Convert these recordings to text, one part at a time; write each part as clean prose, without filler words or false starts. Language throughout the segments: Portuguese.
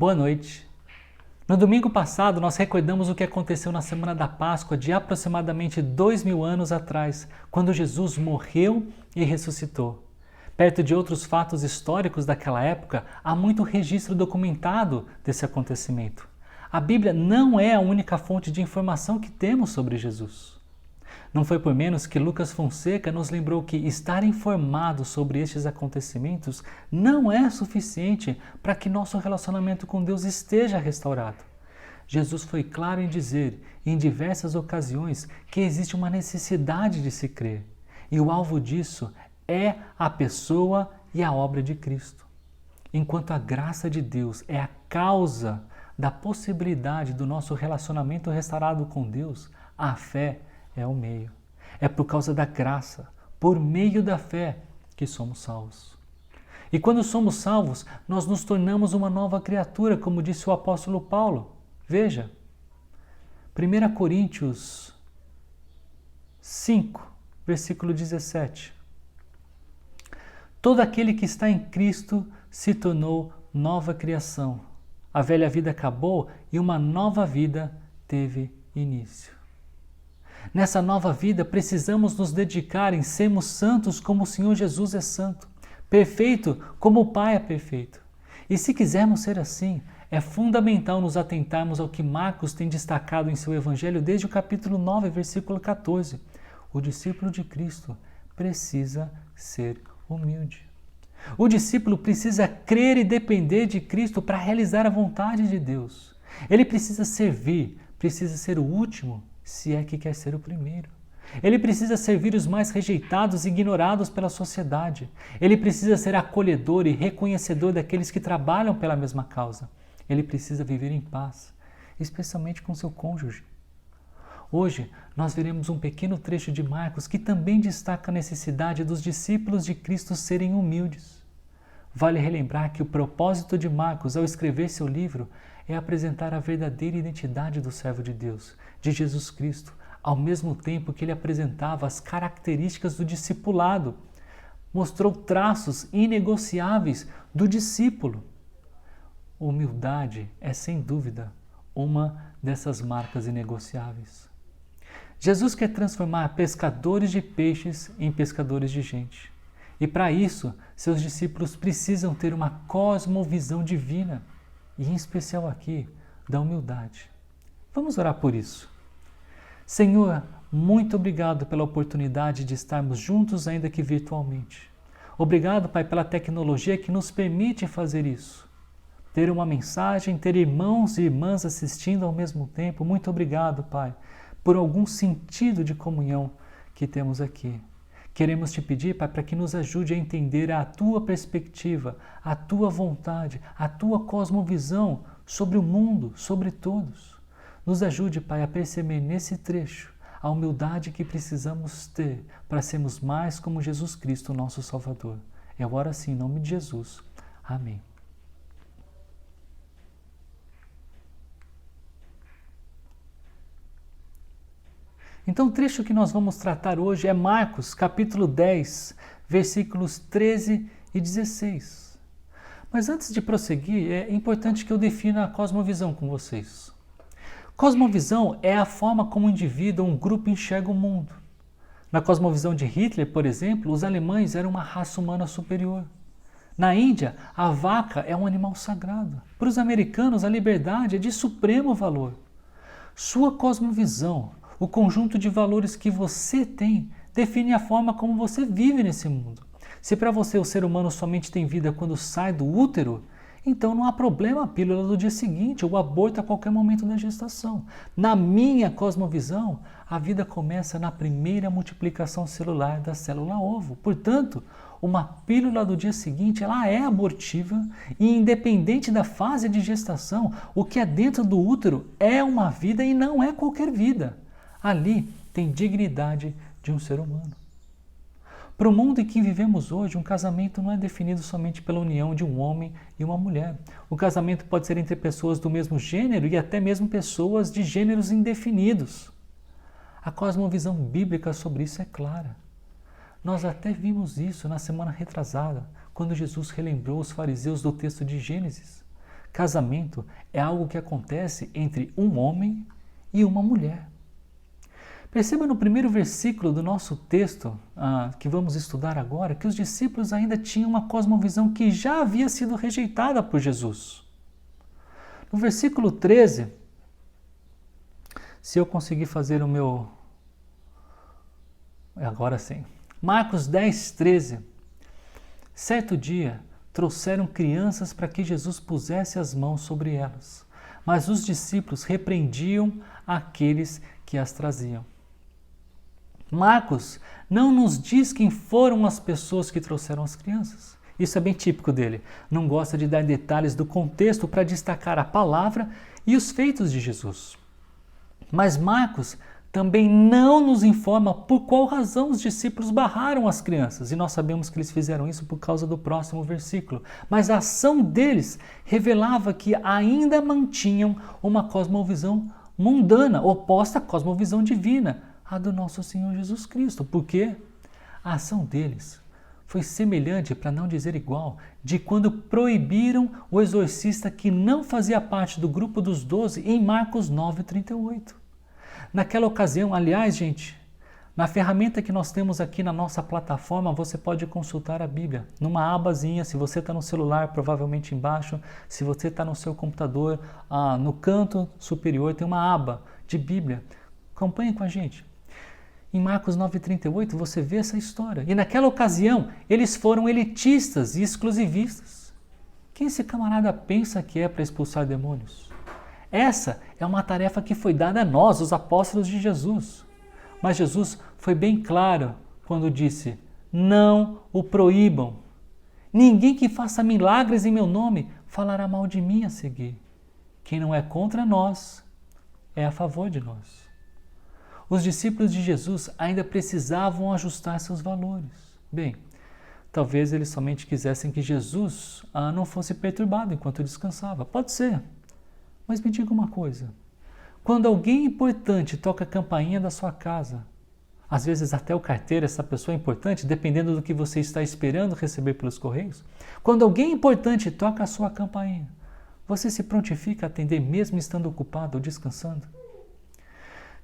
Boa noite. No domingo passado, nós recordamos o que aconteceu na semana da Páscoa de aproximadamente 2000 anos atrás, quando Jesus morreu e ressuscitou. Perto de outros fatos históricos daquela época, há muito registro documentado desse acontecimento. A Bíblia não é a única fonte de informação que temos sobre Jesus. Não foi por menos que Lucas Fonseca nos lembrou que estar informado sobre estes acontecimentos não é suficiente para que nosso relacionamento com Deus esteja restaurado. Jesus foi claro em dizer, em diversas ocasiões, que existe uma necessidade de se crer. E o alvo disso é a pessoa e a obra de Cristo. Enquanto a graça de Deus é a causa da possibilidade do nosso relacionamento restaurado com Deus, a fé é o meio. É por causa da graça, por meio da fé, que somos salvos. E quando somos salvos, nós nos tornamos uma nova criatura, como disse o apóstolo Paulo. Veja, 1 Coríntios 5, versículo 17. Todo aquele que está em Cristo se tornou nova criação. A velha vida acabou e uma nova vida teve início. Nessa nova vida, precisamos nos dedicar em sermos santos como o Senhor Jesus é santo, perfeito como o Pai é perfeito. E se quisermos ser assim, é fundamental nos atentarmos ao que Marcos tem destacado em seu Evangelho desde o capítulo 9, versículo 14. O discípulo de Cristo precisa ser humilde. O discípulo precisa crer e depender de Cristo para realizar a vontade de Deus. Ele precisa servir, precisa ser o último, se é que quer ser o primeiro. Ele precisa servir os mais rejeitados e ignorados pela sociedade. Ele precisa ser acolhedor e reconhecedor daqueles que trabalham pela mesma causa. Ele precisa viver em paz, especialmente com seu cônjuge. Hoje, nós veremos um pequeno trecho de Marcos que também destaca a necessidade dos discípulos de Cristo serem humildes. Vale relembrar que o propósito de Marcos ao escrever seu livro é apresentar a verdadeira identidade do servo de Deus, de Jesus Cristo, ao mesmo tempo que ele apresentava as características do discipulado. Mostrou traços inegociáveis do discípulo. Humildade é, sem dúvida, uma dessas marcas inegociáveis. Jesus quer transformar pescadores de peixes em pescadores de gente. E para isso, seus discípulos precisam ter uma cosmovisão divina, e em especial aqui, da humildade. Vamos orar por isso. Senhor, muito obrigado pela oportunidade de estarmos juntos, ainda que virtualmente. Obrigado, Pai, pela tecnologia que nos permite fazer isso. Ter uma mensagem, ter irmãos e irmãs assistindo ao mesmo tempo. Muito obrigado, Pai, por algum sentido de comunhão que temos aqui. Queremos te pedir, Pai, para que nos ajude a entender a tua perspectiva, a tua vontade, a tua cosmovisão sobre o mundo, sobre todos. Nos ajude, Pai, a perceber nesse trecho a humildade que precisamos ter para sermos mais como Jesus Cristo, nosso Salvador. Eu oro assim, em nome de Jesus. Amém. Então, o trecho que nós vamos tratar hoje é Marcos, capítulo 10, versículos 13 e 16. Mas antes de prosseguir, é importante que eu defina a cosmovisão com vocês. Cosmovisão é a forma como um indivíduo ou um grupo enxerga o mundo. Na cosmovisão de Hitler, por exemplo, os alemães eram uma raça humana superior. Na Índia, a vaca é um animal sagrado. Para os americanos, a liberdade é de supremo valor. Sua cosmovisão, o conjunto de valores que você tem, define a forma como você vive nesse mundo. Se para você o ser humano somente tem vida quando sai do útero, então não há problema a pílula do dia seguinte ou o aborto a qualquer momento da gestação. Na minha cosmovisão, a vida começa na primeira multiplicação celular da célula ovo. Portanto, uma pílula do dia seguinte ela é abortiva e independente da fase de gestação, o que é dentro do útero é uma vida e não é qualquer vida. Ali tem dignidade de um ser humano. Para o mundo em que vivemos hoje, um casamento não é definido somente pela união de um homem e uma mulher. O casamento pode ser entre pessoas do mesmo gênero e até mesmo pessoas de gêneros indefinidos. A cosmovisão bíblica sobre isso é clara. Nós até vimos isso na semana retrasada, quando Jesus relembrou os fariseus do texto de Gênesis. Casamento é algo que acontece entre um homem e uma mulher. Perceba no primeiro versículo do nosso texto, que vamos estudar agora, que os discípulos ainda tinham uma cosmovisão que já havia sido rejeitada por Jesus. No versículo 13, se eu conseguir fazer o meu... Agora sim. Marcos 10, 13. Certo dia, trouxeram crianças para que Jesus pusesse as mãos sobre elas, mas os discípulos repreendiam aqueles que as traziam. Marcos não nos diz quem foram as pessoas que trouxeram as crianças. Isso é bem típico dele. Não gosta de dar detalhes do contexto para destacar a palavra e os feitos de Jesus. Mas Marcos também não nos informa por qual razão os discípulos barraram as crianças. E nós sabemos que eles fizeram isso por causa do próximo versículo. Mas a ação deles revelava que ainda mantinham uma cosmovisão mundana, oposta à cosmovisão divina, a do nosso Senhor Jesus Cristo. Porque a ação deles foi semelhante, para não dizer igual, de quando proibiram o exorcista que não fazia parte do grupo dos 12 em Marcos 9:38. Naquela ocasião, aliás, gente, na ferramenta que nós temos aqui na nossa plataforma, você pode consultar a Bíblia. Numa abazinha, se você está no celular, provavelmente embaixo, se você está no seu computador, no canto superior tem uma aba de Bíblia. Acompanhe com a gente. Em Marcos 9:38 você vê essa história. E naquela ocasião, eles foram elitistas e exclusivistas. Quem esse camarada pensa que é para expulsar demônios? Essa é uma tarefa que foi dada a nós, os apóstolos de Jesus. Mas Jesus foi bem claro quando disse: não o proíbam. Ninguém que faça milagres em meu nome falará mal de mim a seguir. Quem não é contra nós é a favor de nós. Os discípulos de Jesus ainda precisavam ajustar seus valores. Bem, talvez eles somente quisessem que Jesus não fosse perturbado enquanto descansava. Pode ser. Mas me diga uma coisa. Quando alguém importante toca a campainha da sua casa, às vezes até o carteiro, essa pessoa é importante, dependendo do que você está esperando receber pelos correios, quando alguém importante toca a sua campainha, você se prontifica a atender mesmo estando ocupado ou descansando?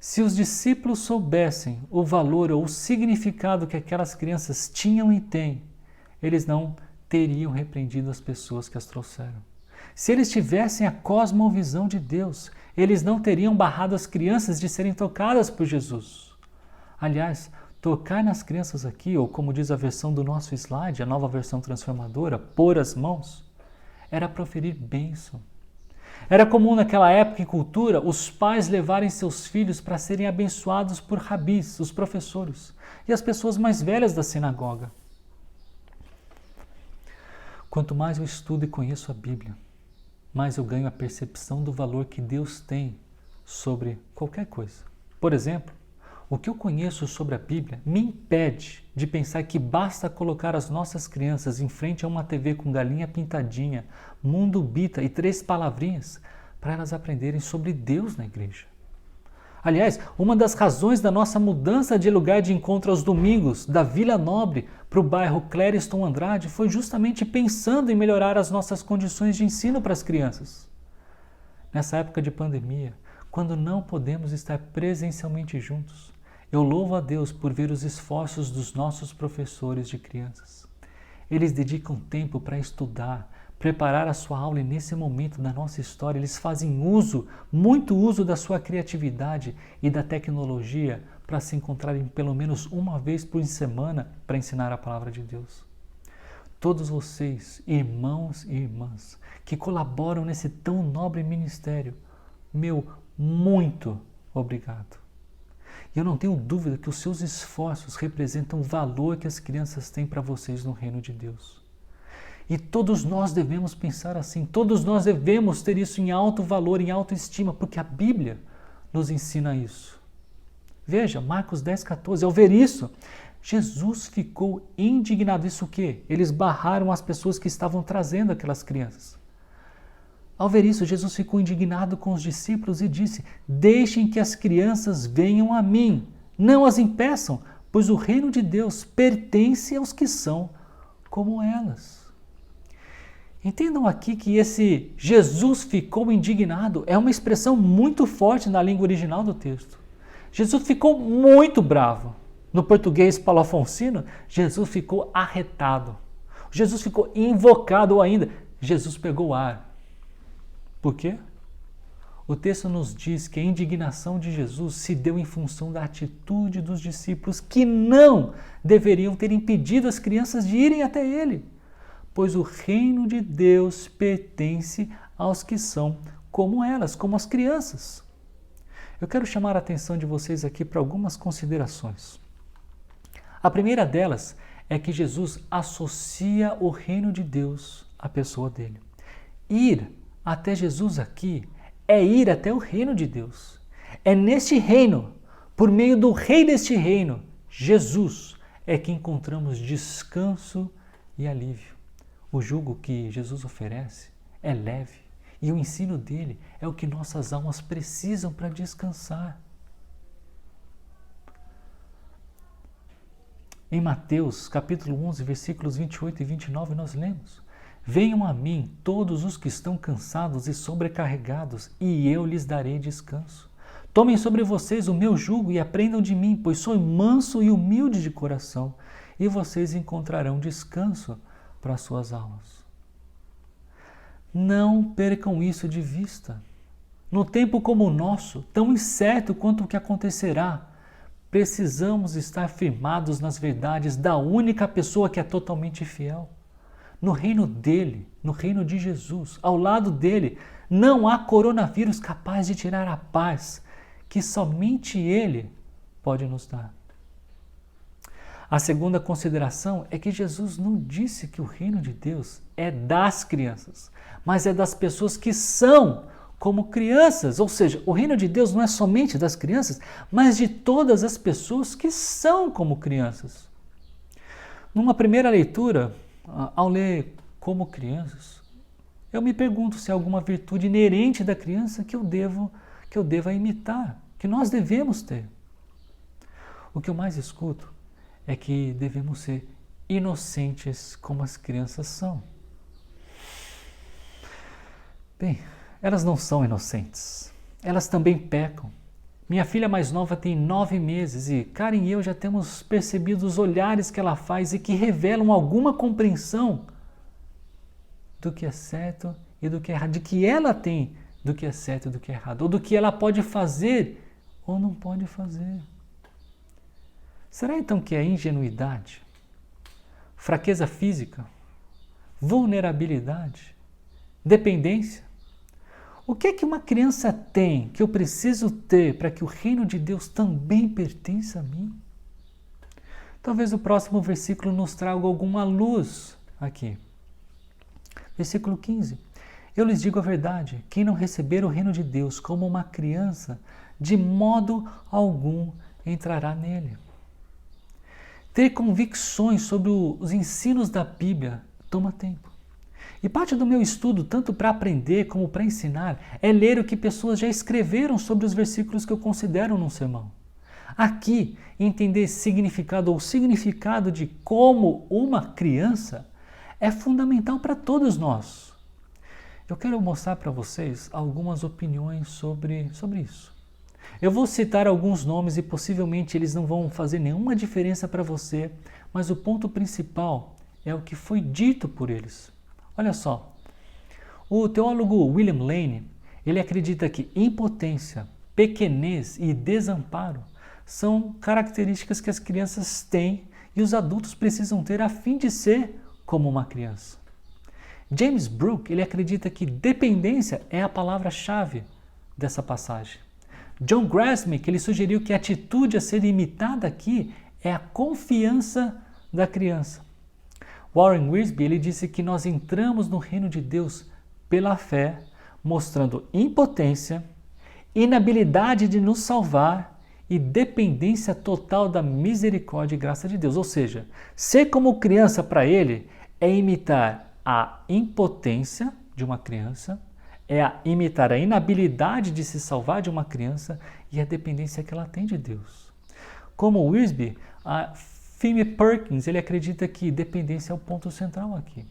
Se os discípulos soubessem o valor ou o significado que aquelas crianças tinham e têm, eles não teriam repreendido as pessoas que as trouxeram. Se eles tivessem a cosmovisão de Deus, eles não teriam barrado as crianças de serem tocadas por Jesus. Aliás, tocar nas crianças aqui, ou como diz a versão do nosso slide, a nova versão transformadora, pôr as mãos, era proferir bênção. Era comum naquela época e cultura os pais levarem seus filhos para serem abençoados por rabis, os professores, e as pessoas mais velhas da sinagoga. Quanto mais eu estudo e conheço a Bíblia, mais eu ganho a percepção do valor que Deus tem sobre qualquer coisa. Por exemplo, o que eu conheço sobre a Bíblia me impede de pensar que basta colocar as nossas crianças em frente a uma TV com galinha pintadinha, mundo bita e 3 palavrinhas para elas aprenderem sobre Deus na igreja. Aliás, uma das razões da nossa mudança de lugar de encontro aos domingos, da Vila Nobre para o bairro Clériston Andrade, foi justamente pensando em melhorar as nossas condições de ensino para as crianças. Nessa época de pandemia, quando não podemos estar presencialmente juntos, eu louvo a Deus por ver os esforços dos nossos professores de crianças. Eles dedicam tempo para estudar, preparar a sua aula e nesse momento da nossa história eles fazem muito uso da sua criatividade e da tecnologia para se encontrarem pelo menos uma vez por semana para ensinar a palavra de Deus. Todos vocês, irmãos e irmãs, que colaboram nesse tão nobre ministério, meu muito obrigado. E eu não tenho dúvida que os seus esforços representam o valor que as crianças têm para vocês no reino de Deus. E todos nós devemos pensar assim, todos nós devemos ter isso em alto valor, em autoestima, porque a Bíblia nos ensina isso. Veja, Marcos 10, 14, ao ver isso, Jesus ficou indignado. Isso o quê? Eles barraram as pessoas que estavam trazendo aquelas crianças. Ao ver isso, Jesus ficou indignado com os discípulos e disse: deixem que as crianças venham a mim, não as impeçam, pois o reino de Deus pertence aos que são como elas. Entendam aqui que esse Jesus ficou indignado é uma expressão muito forte na língua original do texto. Jesus ficou muito bravo. No português palafonsino, Jesus ficou arretado. Jesus ficou invocado, ou ainda, Jesus pegou ar. Por quê? O texto nos diz que a indignação de Jesus se deu em função da atitude dos discípulos que não deveriam ter impedido as crianças de irem até ele, pois o reino de Deus pertence aos que são como elas, como as crianças. Eu quero chamar a atenção de vocês aqui para algumas considerações. A primeira delas é que Jesus associa o reino de Deus à pessoa dele. Ir até Jesus aqui é ir até o reino de Deus. É neste reino, por meio do rei deste reino, Jesus, é que encontramos descanso e alívio. O jugo que Jesus oferece é leve e o ensino dele é o que nossas almas precisam para descansar. Em Mateus, capítulo 11, versículos 28 e 29, nós lemos: venham a mim todos os que estão cansados e sobrecarregados, e eu lhes darei descanso. Tomem sobre vocês o meu jugo e aprendam de mim, pois sou manso e humilde de coração, e vocês encontrarão descanso para as suas almas. Não percam isso de vista. No tempo como o nosso, tão incerto quanto o que acontecerá, precisamos estar firmados nas verdades da única pessoa que é totalmente fiel. No reino dele, no reino de Jesus, ao lado dele, não há coronavírus capaz de tirar a paz que somente ele pode nos dar. A segunda consideração é que Jesus não disse que o reino de Deus é das crianças, mas é das pessoas que são como crianças. Ou seja, o reino de Deus não é somente das crianças, mas de todas as pessoas que são como crianças. Numa primeira leitura, ao ler como crianças, eu me pergunto se há alguma virtude inerente da criança que eu deva imitar, que nós devemos ter. O que eu mais escuto é que devemos ser inocentes como as crianças são. Bem, elas não são inocentes. Elas também pecam. Minha filha mais nova tem 9 meses e Karen e eu já temos percebido os olhares que ela faz e que revelam alguma compreensão do que é certo e do que é errado, de que ela tem do que é certo e do que é errado, ou do que ela pode fazer ou não pode fazer. Será então que é ingenuidade, fraqueza física, vulnerabilidade, dependência? O que é que uma criança tem que eu preciso ter para que o reino de Deus também pertença a mim? Talvez o próximo versículo nos traga alguma luz aqui. Versículo 15. Eu lhes digo a verdade, quem não receber o reino de Deus como uma criança, de modo algum entrará nele. Ter convicções sobre os ensinos da Bíblia toma tempo. E parte do meu estudo, tanto para aprender como para ensinar, é ler o que pessoas já escreveram sobre os versículos que eu considero num sermão. Aqui, entender esse significado ou o significado de como uma criança é fundamental para todos nós. Eu quero mostrar para vocês algumas opiniões sobre isso. Eu vou citar alguns nomes e possivelmente eles não vão fazer nenhuma diferença para você, mas o ponto principal é o que foi dito por eles. Olha só, o teólogo William Lane, ele acredita que impotência, pequenez e desamparo são características que as crianças têm e os adultos precisam ter a fim de ser como uma criança. James Brooke, ele acredita que dependência é a palavra-chave dessa passagem. John Grasmick, ele sugeriu que a atitude a ser imitada aqui é a confiança da criança. Warren Wiersbe, ele disse que nós entramos no reino de Deus pela fé, mostrando impotência, inabilidade de nos salvar e dependência total da misericórdia e graça de Deus. Ou seja, ser como criança para ele é imitar a impotência de uma criança, imitar a inabilidade de se salvar de uma criança e a dependência que ela tem de Deus. Como Wiersbe, a Finn Perkins, ele acredita que dependência é o ponto central aqui.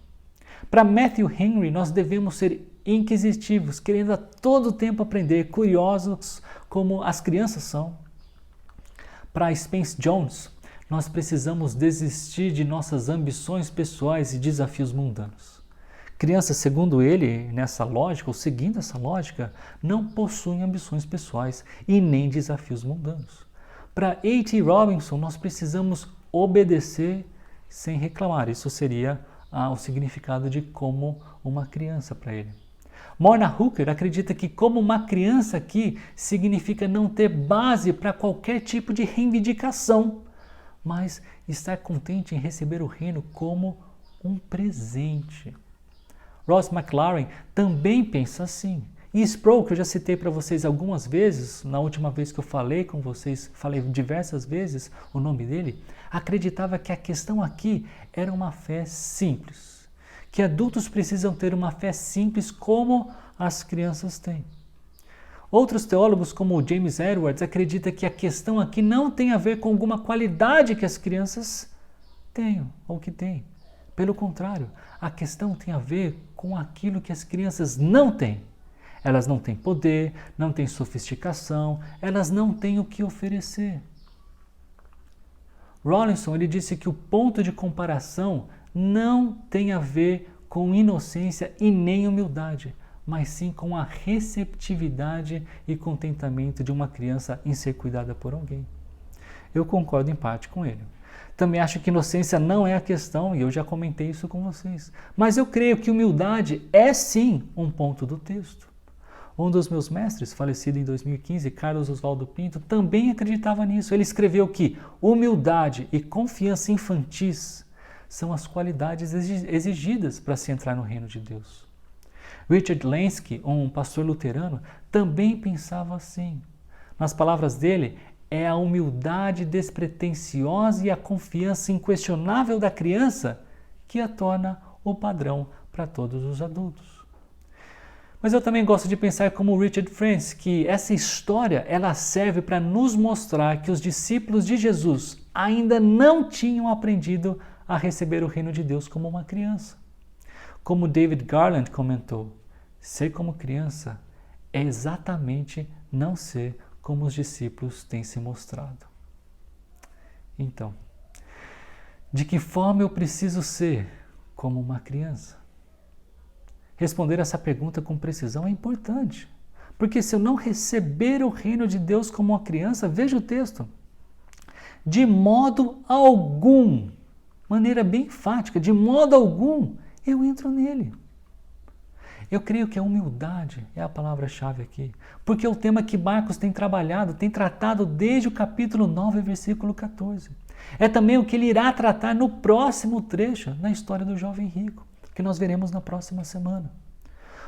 Para Matthew Henry, nós devemos ser inquisitivos, querendo a todo tempo aprender, curiosos como as crianças são. Para Spence Jones, nós precisamos desistir de nossas ambições pessoais e desafios mundanos. Crianças, segundo ele, nessa lógica, ou seguindo essa lógica, não possuem ambições pessoais e nem desafios mundanos. Para A.T. Robinson, nós precisamos obedecer sem reclamar. Isso seria o significado de como uma criança para ele. Morna Hooker acredita que como uma criança aqui significa não ter base para qualquer tipo de reivindicação, mas estar contente em receber o reino como um presente. Ross McLaren também pensa assim. E Sproul, que eu já citei para vocês algumas vezes, na última vez que eu falei com vocês, falei diversas vezes o nome dele, acreditava que a questão aqui era uma fé simples. Que adultos precisam ter uma fé simples como as crianças têm. Outros teólogos, como James Edwards, acreditam que a questão aqui não tem a ver com alguma qualidade que as crianças tenham ou que têm. Pelo contrário, a questão tem a ver com aquilo que as crianças não têm. Elas não têm poder, não têm sofisticação, elas não têm o que oferecer. Rawlinson, ele disse que o ponto de comparação não tem a ver com inocência e nem humildade, mas sim com a receptividade e contentamento de uma criança em ser cuidada por alguém. Eu concordo em parte com ele. Também acho que inocência não é a questão, e eu já comentei isso com vocês. Mas eu creio que humildade é sim um ponto do texto. Um dos meus mestres, falecido em 2015, Carlos Oswaldo Pinto, também acreditava nisso. Ele escreveu que humildade e confiança infantis são as qualidades exigidas para se entrar no reino de Deus. Richard Lenski, um pastor luterano, também pensava assim. Nas palavras dele, é a humildade despretensiosa e a confiança inquestionável da criança que a torna o padrão para todos os adultos. Mas eu também gosto de pensar como Richard Francis, que essa história ela serve para nos mostrar que os discípulos de Jesus ainda não tinham aprendido a receber o reino de Deus como uma criança. Como David Garland comentou, ser como criança é exatamente não ser como os discípulos têm se mostrado. Então, de que forma eu preciso ser como uma criança? Responder essa pergunta com precisão é importante, porque se eu não receber o reino de Deus como uma criança, veja o texto, de modo algum, maneira bem enfática, de modo algum, eu entro nele. Eu creio que a humildade é a palavra-chave aqui, porque é o tema que Marcos tem trabalhado, tem tratado desde o capítulo 9, versículo 14. É também o que ele irá tratar no próximo trecho, na história do jovem rico, que nós veremos na próxima semana.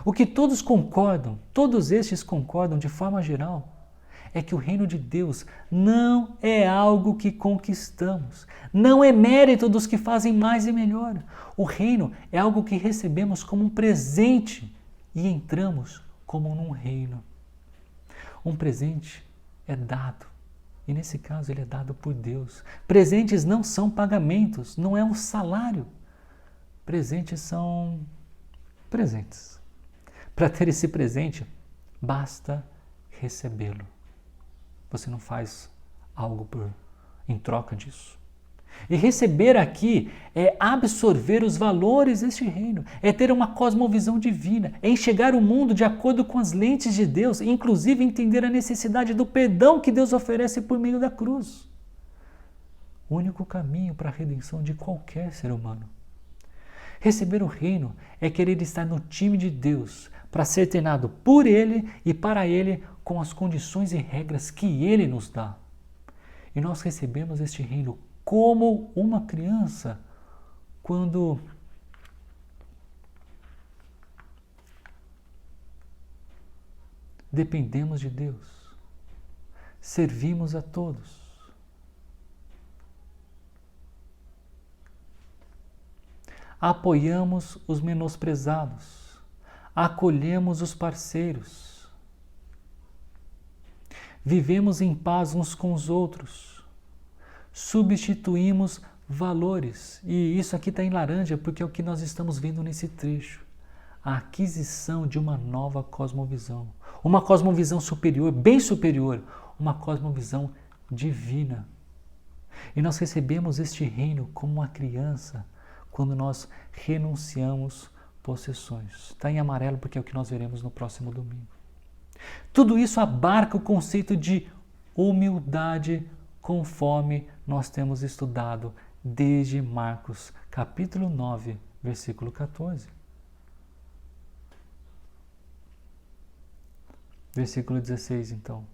O que todos concordam, todos estes concordam de forma geral, é que o reino de Deus não é algo que conquistamos, não é mérito dos que fazem mais e melhor. O reino é algo que recebemos como um presente e entramos como num reino. Um presente é dado, e nesse caso ele é dado por Deus. Presentes não são pagamentos, não é um salário. Presentes são presentes. Para ter esse presente, basta recebê-lo. Você não faz algo em troca disso. E receber aqui é absorver os valores deste reino, é ter uma cosmovisão divina, é enxergar o mundo de acordo com as lentes de Deus, e inclusive entender a necessidade do perdão que Deus oferece por meio da cruz. O único caminho para a redenção de qualquer ser humano. Receber o reino é querer estar no time de Deus, para ser treinado por Ele e para Ele com as condições e regras que Ele nos dá. E nós recebemos este reino como uma criança quando dependemos de Deus. servimos a todos. Apoiamos os menosprezados, acolhemos os parceiros, vivemos em paz uns com os outros, substituímos valores, e isso aqui está em laranja porque é o que nós estamos vendo nesse trecho, a aquisição de uma nova cosmovisão, uma cosmovisão superior, bem superior, uma cosmovisão divina. E nós recebemos este reino como uma criança, quando nós renunciamos possessões. Está em amarelo porque é o que nós veremos no próximo domingo. Tudo isso abarca o conceito de humildade, conforme nós temos estudado desde Marcos, capítulo 9, versículo 14. Versículo 16, então.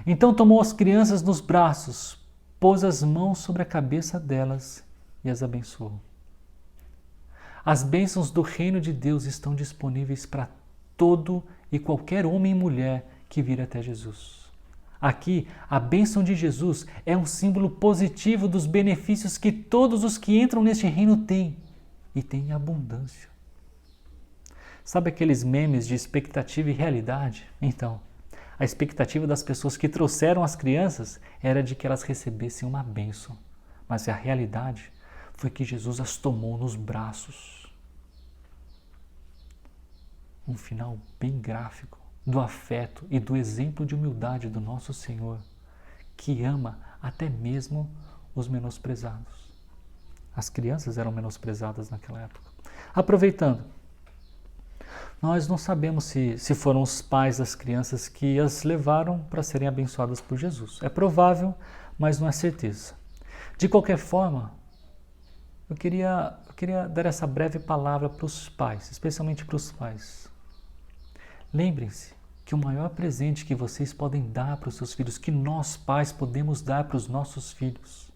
Então tomou as crianças nos braços, pôs as mãos sobre a cabeça delas e as abençoou. As bênçãos do reino de Deus estão disponíveis para todo e qualquer homem e mulher que vir até Jesus. Aqui, a bênção de Jesus é um símbolo positivo dos benefícios que todos os que entram neste reino têm, e têm em abundância. Sabe aqueles memes de expectativa e realidade? Então, a expectativa das pessoas que trouxeram as crianças era de que elas recebessem uma bênção, mas a realidade foi que Jesus as tomou nos braços. Um final bem gráfico do afeto e do exemplo de humildade do nosso Senhor, que ama até mesmo os menosprezados. As crianças eram menosprezadas naquela época. Aproveitando, nós não sabemos se foram os pais das crianças que as levaram para serem abençoadas por Jesus. É provável, mas não é certeza. De qualquer forma, eu queria dar essa breve palavra para os pais, especialmente para os pais. Lembrem-se que o maior presente que vocês podem dar para os seus filhos, que nós pais podemos dar para os nossos filhos,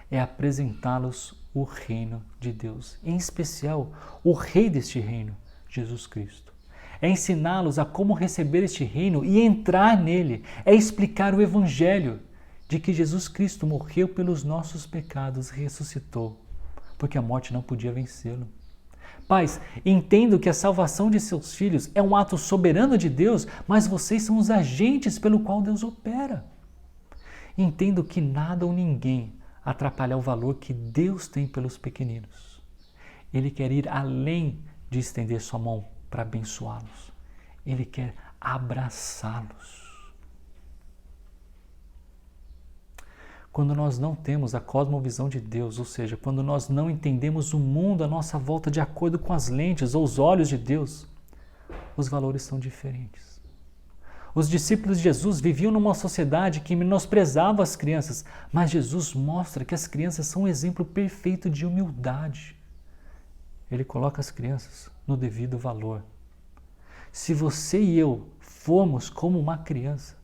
é apresentá-los o reino de Deus, em especial o rei deste reino, Jesus Cristo. É ensiná-los a como receber este reino e entrar nele, é explicar o evangelho de que Jesus Cristo morreu pelos nossos pecados e ressuscitou, porque a morte não podia vencê-lo. Pais, entendo que a salvação de seus filhos é um ato soberano de Deus, mas vocês são os agentes pelo qual Deus opera. Entendo que nada ou ninguém atrapalha o valor que Deus tem pelos pequeninos. Ele quer ir além de estender sua mão para abençoá-los. Ele quer abraçá-los. Quando nós não temos a cosmovisão de Deus, ou seja, quando nós não entendemos o mundo à nossa volta de acordo com as lentes ou os olhos de Deus, os valores são diferentes. Os discípulos de Jesus viviam numa sociedade que menosprezava as crianças, mas Jesus mostra que as crianças são um exemplo perfeito de humildade. Ele coloca as crianças no devido valor. Se você e eu formos como uma criança,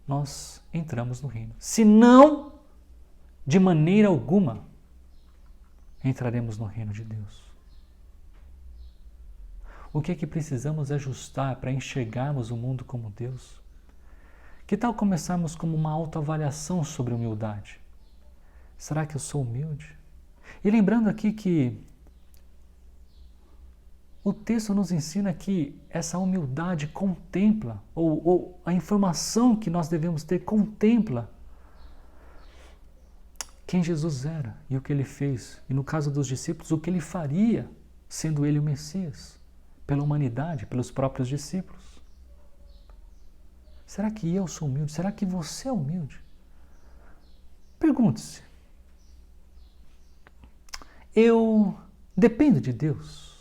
nós entramos no reino. Se não, de maneira alguma, entraremos no reino de Deus. O que é que precisamos ajustar para enxergarmos o mundo como Deus? Que tal começarmos como uma autoavaliação sobre humildade? Será que eu sou humilde? E lembrando aqui que o texto nos ensina que essa humildade contempla, ou a informação que nós devemos ter contempla quem Jesus era e o que ele fez. E no caso dos discípulos, o que ele faria, sendo ele o Messias, pela humanidade, pelos próprios discípulos. Será que eu sou humilde? Será que você é humilde? Pergunte-se. Eu dependo de Deus?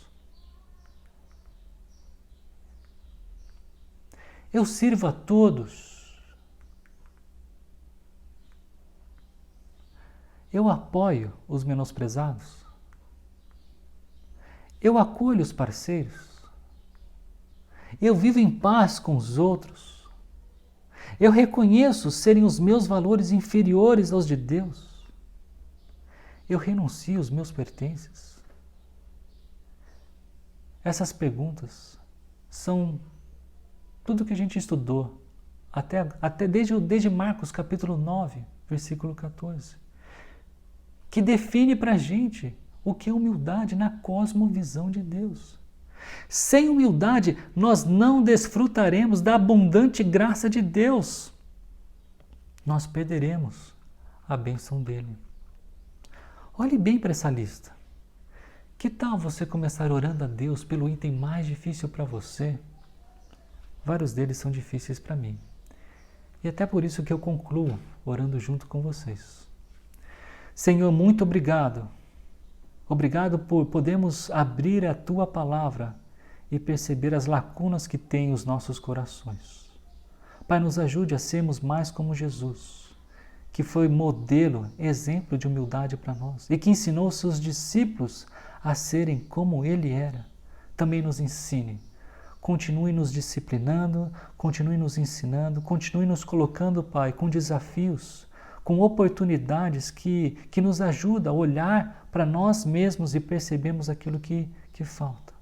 Eu sirvo a todos? Eu apoio os menosprezados? Eu acolho os parceiros? Eu vivo em paz com os outros? Eu reconheço serem os meus valores inferiores aos de Deus? Eu renuncio aos meus pertences? Essas perguntas são tudo que a gente estudou desde Marcos capítulo 9, versículo 14, que define para a gente o que é humildade na cosmovisão de Deus. Sem humildade, nós não desfrutaremos da abundante graça de Deus. Nós perderemos a bênção dele. Olhe bem para essa lista. Que tal você começar orando a Deus pelo item mais difícil para você? Vários deles são difíceis para mim. E até por isso que eu concluo orando junto com vocês. Senhor, muito obrigado. Obrigado por podermos abrir a Tua palavra e perceber as lacunas que tem os nossos corações. Pai, nos ajude a sermos mais como Jesus, que foi modelo, exemplo de humildade para nós e que ensinou seus discípulos a serem como Ele era. Também nos ensine. Continue nos disciplinando, continue nos ensinando, continue nos colocando, Pai, com desafios, com oportunidades que nos ajudam a olhar para nós mesmos e percebermos aquilo que falta.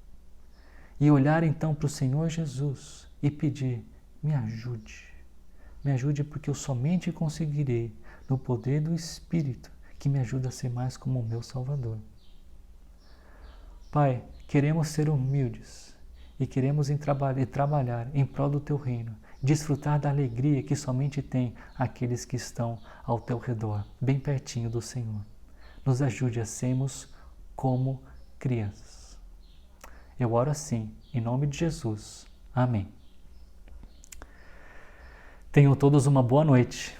E olhar então para o Senhor Jesus e pedir, me ajude porque eu somente conseguirei no poder do Espírito que me ajuda a ser mais como o meu Salvador. Pai, queremos ser humildes e queremos trabalhar em prol do Teu reino, desfrutar da alegria que somente tem aqueles que estão ao Teu redor, bem pertinho do Senhor. Nos ajude a sermos como crianças. Eu oro assim, em nome de Jesus. Amém. Tenham todos uma boa noite.